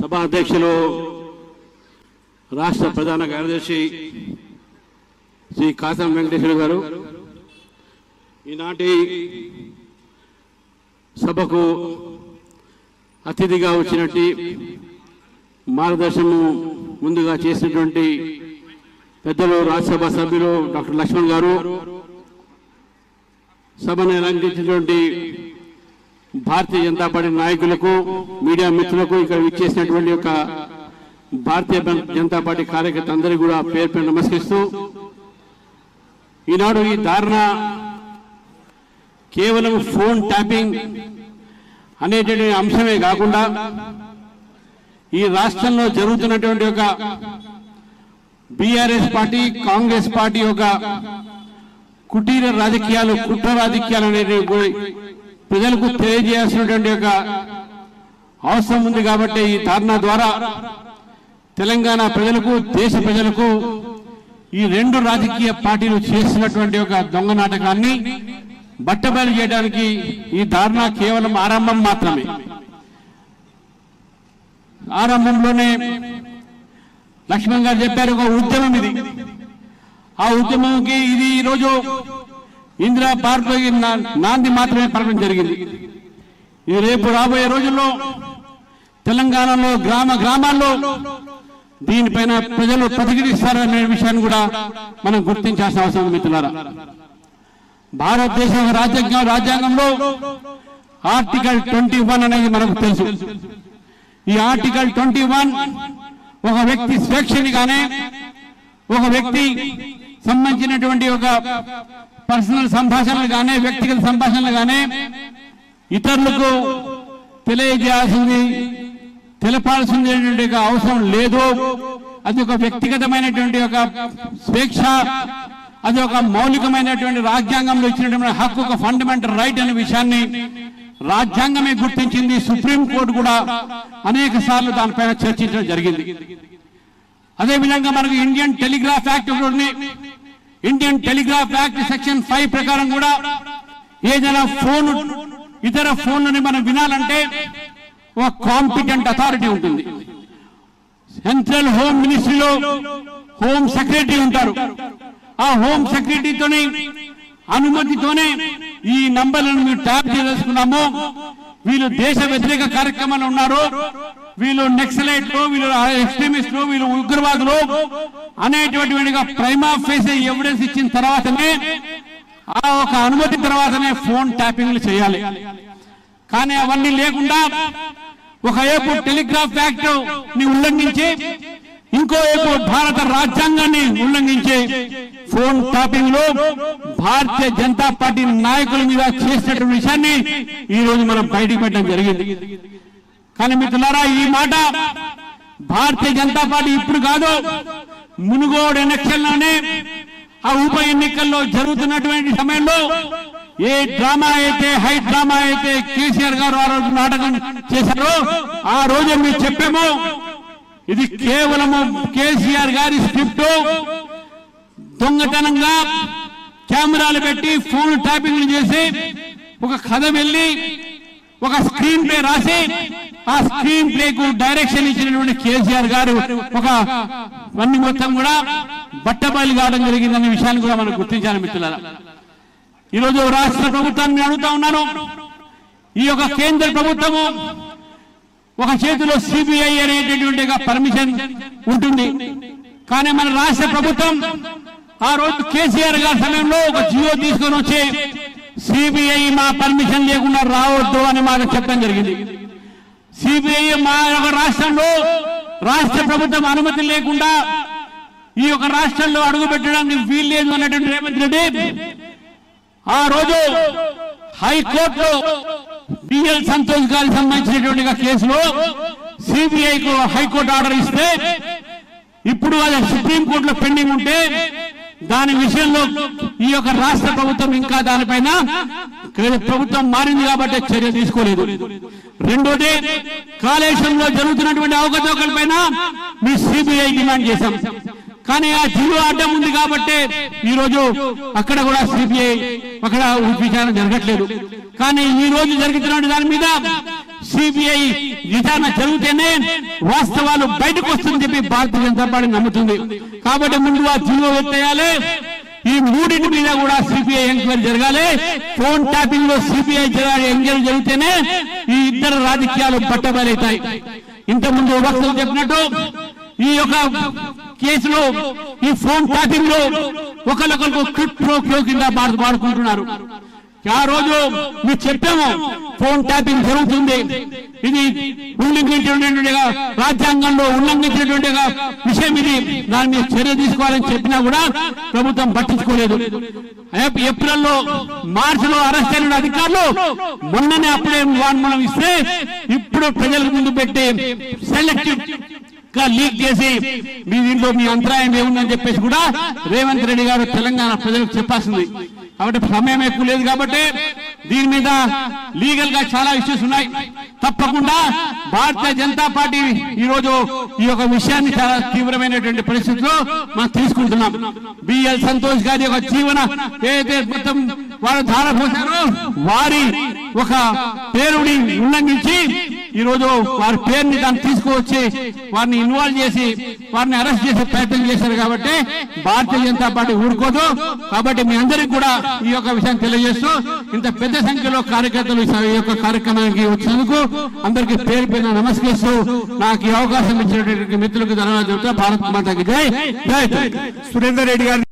సభా అధ్యక్షులు రాష్ట్ర ప్రధాన కార్యదర్శి శ్రీ కాసం వెంకటేశ్వర గారు, ఈనాటి సభకు అతిథిగా వచ్చినట్టు మార్గదర్శనం ముందుగా చేసినటువంటి పెద్దలు రాజ్యసభ సభ్యులు డాక్టర్ లక్ష్మణ్ గారు, సభను అలంకరించినటువంటి భారతీయ జనతా పార్టీ నాయకులకు, మీడియా మిత్రులకు, ఇక్కడ విచ్చేసినటువంటి యొక్క భారతీయ జనతా పార్టీ కార్యకర్త అందరికీ కూడా పేరు పేరు నమస్కరిస్తూ, ఈనాడు ఈ ధారణ కేవలం ఫోన్ ట్యాపింగ్ అనేటువంటి అంశమే కాకుండా ఈ రాష్ట్రంలో జరుగుతున్నటువంటి ఒక బీఆర్ఎస్ పార్టీ, కాంగ్రెస్ పార్టీ యొక్క కుటీర రాజకీయాలు, కుట్ర రాజకీయాలు అనేటువంటి ప్రజలకు తెలియజేయాల్సినటువంటి ఒక అవసరం ఉంది. కాబట్టి ఈ ధారణ ద్వారా తెలంగాణ ప్రజలకు, దేశ ప్రజలకు ఈ రెండు రాజకీయ పార్టీలు చేస్తున్నటువంటి ఒక దొంగ నాటకాన్ని బట్టబయలు చేయడానికి ఈ ధారణ కేవలం ఆరంభం మాత్రమే. ఆరంభంలోనే లక్ష్మణ్ గారు చెప్పారు, ఒక ఉద్యమం ఇది. ఆ ఉద్యమంకి ఇది ఈరోజు ఇందిరా పార్క్ నాంది మాత్రమే పడడం జరిగింది. ఇది రేపు రాబోయే రోజుల్లో తెలంగాణలో గ్రామాల్లో దీనిపైన ప్రజలు ప్రతిఘటిస్తారనే విషయాన్ని కూడా మనం గుర్తించాల్సిన అవసరం ఉంది. మిత్రులారా, భారతదేశ రాజ్యాంగంలో ఆర్టికల్ 21 అనేది మనకు తెలుసు. ఈ ఆర్టికల్ 21 ఒక వ్యక్తి స్వేచ్ఛని కానీ, ఒక వ్యక్తి సంబంధించినటువంటి ఒక పర్సనల్ సంభాషణలు కానీ, వ్యక్తిగత సంభాషణలు కానీ ఇతరులకు తెలియజేయాల్సింది, తెలపాల్సింది అవసరం లేదు. అది ఒక వ్యక్తిగతమైనటువంటి ఒక స్వేచ్ఛ, అది ఒక మౌలికమైనటువంటి రాజ్యాంగంలో ఇచ్చినటువంటి హక్కు, ఒక ఫండమెంటల్ రైట్ అనే విషయాన్ని రాజ్యాంగమే గుర్తించింది. సుప్రీంకోర్టు కూడా అనేక సార్లు దానిపైన చర్చించడం జరిగింది. అదేవిధంగా మనకు ఇండియన్ టెలిగ్రాఫ్ యాక్ట్ ఉంది. ఇండియన్ టెలిగ్రాఫ్ యాక్ట్ సెక్షన్ 5 ప్రకారం కూడా ఏదైనా ఫోన్, ఇతర ఫోన్లని మనం వినాలంటే ఒక కాంపిటెంట్ అథారిటీ ఉంటుంది. సెంట్రల్ హోమ్ మినిస్ట్రీలో హోమ్ సెక్రటరీ ఉంటారు. ఆ హోమ్ సెక్రటరీతోనే అనుమతితోనే ఈ నంబర్లను మీరు ట్యాప్ చేసుకున్నాము, వీళ్ళు దేశ వ్యతిరేక కార్యక్రమాలు ఉన్నారు, వీళ్ళు నక్సలైట్లు, వీళ్ళు ఎక్స్ట్రీమిస్టులు, వీళ్ళు ఉగ్రవాదులు అనేటువంటి ప్రైమా ఫేస్ ఎవిడెన్స్ ఇచ్చిన తర్వాతనే, ఆ ఒక అనుమతి తర్వాతనే ఫోన్ ట్యాపింగ్లు చేయాలి. కానీ అవన్నీ లేకుండా ఒకవైపు టెలిగ్రాఫ్ యాక్ట్ ని ఉల్లంఘించి, ఇంకోవైపు భారత రాజ్యాంగాన్ని ఉల్లంఘించి ఫోన్ ట్యాపింగ్ లో భారతీయ జనతా పార్టీ నాయకుల మీద చేసినటువంటి విషయాన్ని ఈ రోజు మనం బయటికి పెట్టడం జరిగింది. కానీ మిత్రులారా, ఈ మాట భారతీయ జనతా పార్టీ ఇప్పుడు కాదు, మునుగోడు ఎలక్షన్లోనే, ఆ ఉప ఎన్నికల్లో జరుగుతున్నటువంటి సమయంలో ఏ డ్రామా అయితే, హై డ్రామా అయితే కేసీఆర్ గారు ఆ రోజు నాటకం చేశారో, ఆ రోజు మీరు చెప్పాము, ఇది కేవలము కేసీఆర్ గారి స్క్రిప్ట్. దొంగతనంగా కెమెరాలు పెట్టి ఫోన్ ట్యాపింగ్ చేసి ఒక కథ వెళ్ళి ఒక స్క్రీన్ ప్లే రాసి, ఆ స్క్రీన్ ప్లేకు డైరెక్షన్ ఇచ్చినటువంటి కేసీఆర్ గారు ఒక అన్ని మొత్తం కూడా బట్టబయలు కావడం జరిగిందనే విషయాన్ని కూడా మనం గుర్తించాలి. మిత్రులారా, ఈరోజు రాష్ట్ర ప్రభుత్వాన్ని అడుగుతా ఉన్నాను, ఈ యొక్క కేంద్ర ప్రభుత్వము ఒక చేతిలో సిబిఐ అనేటటువంటి పర్మిషన్ ఉంటుంది, కానీ మన రాష్ట్ర ప్రభుత్వం ఆ రోజు కేసీఆర్ గారి సమయంలో ఒక జియో తీసుకొని వచ్చి సిబిఐ మా పర్మిషన్ లేకుండా రావద్దు అని మాకు చెప్పడం జరిగింది. సిబిఐ మా యొక్క రాష్ట్రంలో రాష్ట్ర ప్రభుత్వం అనుమతి లేకుండా ఈ యొక్క రాష్ట్రంలో అడుగు పెట్టడానికి వీల్లేదు అన్నటువంటి రేవంత్ రెడ్డి ఆ రోజు హైకోర్టులో బిఎల్ సంతోష్ గారికి సంబంధించినటువంటి కేసులో సిబిఐకు హైకోర్టు ఆర్డర్ ఇస్తే, ఇప్పుడు అది సుప్రీంకోర్టులో పెండింగ్ ఉంటే దాని విషయంలో ఈ యొక్క రాష్ట్ర ప్రభుత్వం ఇంకా దానిపైన ప్రభుత్వం మారింది కాబట్టి చర్య తీసుకోలేదు. రెండోది, కాళేశ్వరంలో జరుగుతున్నటువంటి అవకతవకలపైన మీ సిబిఐ డిమాండ్ చేశాం. కానీ ఆ జీవో అడ్డం ఉంది కాబట్టి ఈ రోజు అక్కడ కూడా సిబిఐ అక్కడ విచారణ జరగట్లేదు. కానీ ఈ రోజు జరుగుతున్న దాని మీద సిబిఐ విచారణ జరిగితేనే వాస్తవాలు బయటకు వస్తుందని చెప్పి భారతీయ జనతా పార్టీ నమ్ముతుంది. కాబట్టి ముందు ఆ జీవో ఎత్తేయాలి. ఈ మూడింటి మీద కూడా సిబిఐ ఎంక్వైరీ జరగాలి. ఫోన్ ట్యాపింగ్ లో సిబిఐ ఎంక్వైరీ జరిగితేనే ఈ ఇద్దరు రాజకీయాలు పట్టబడతాయి. ఇంతకుముందు వక్తలు చెప్పినట్టు ఈ యొక్క కేసులో ఈ ఫోన్ ట్యాపింగ్ లో ఒకరికొకరు క్విట్ ప్రో క్యో కింద వాడుకుంటున్నారు. ఆ రోజు మీరు చెప్పాము ఫోన్ ట్యాపింగ్ జరుగుతుంది, ఇది ఉల్లంఘించినటువంటి రాజ్యాంగంలో ఉల్లంఘించినటువంటి విషయం, ఇది దాని మీద చర్య తీసుకోవాలని చెప్పినా కూడా ప్రభుత్వం పట్టించుకోలేదు. ఏప్రిల్లో మార్చిలో అరెస్ట్ అయిన అధికారులు మొన్ననే అప్పుడే వాగ్మూలం ఇస్తే ఇప్పుడు ప్రజల ముందు పెట్టి సెలెక్టివ్ గా లీక్ చేసి మీ దీంట్లో మీ అంతరాయం ఏముందని చెప్పేసి కూడా రేవంత్ రెడ్డి గారు తెలంగాణ ప్రజలకు చెప్పాల్సింది. కాబట్టి సమయం ఎక్కువ లేదు కాబట్టి దీని మీద లీగల్ గా చాలా ఇష్యూస్ ఉన్నాయి. తప్పకుండా భారతీయ జనతా పార్టీ ఈ రోజు ఈ యొక్క విషయాన్ని చాలా తీవ్రమైనటువంటి పరిస్థితిలో మనం తీసుకుంటున్నాం. బిఎల్ సంతోష్ గారి యొక్క జీవన ఏదైతే మొత్తం వారు ధారపోసారో వారి ఒక పేరుని ఉల్లంఘించి ఈ రోజు వారి పేరుని దాన్ని తీసుకువచ్చి వారిని ఇన్వాల్వ్ చేసి వారిని అరెస్ట్ చేసే ప్రయత్నం చేశారు. కాబట్టి భారతీయ జనతా పార్టీ ఊరుకోదు. కాబట్టి మీ అందరికీ కూడా ఈ యొక్క విషయాన్ని తెలియజేస్తూ ఇంత పెద్ద సంఖ్యలో కార్యకర్తలు ఈ యొక్క కార్యక్రమానికి వచ్చినందుకు అందరికీ పేరు పేరున నమస్కరిస్తూ నాకు ఈ అవకాశం ఇచ్చినటువంటి మిత్రులకు ధన్యవాదాలు చెబుతూ భారత్ మాతకి జై. జై సురేందర్ రెడ్డి గారు.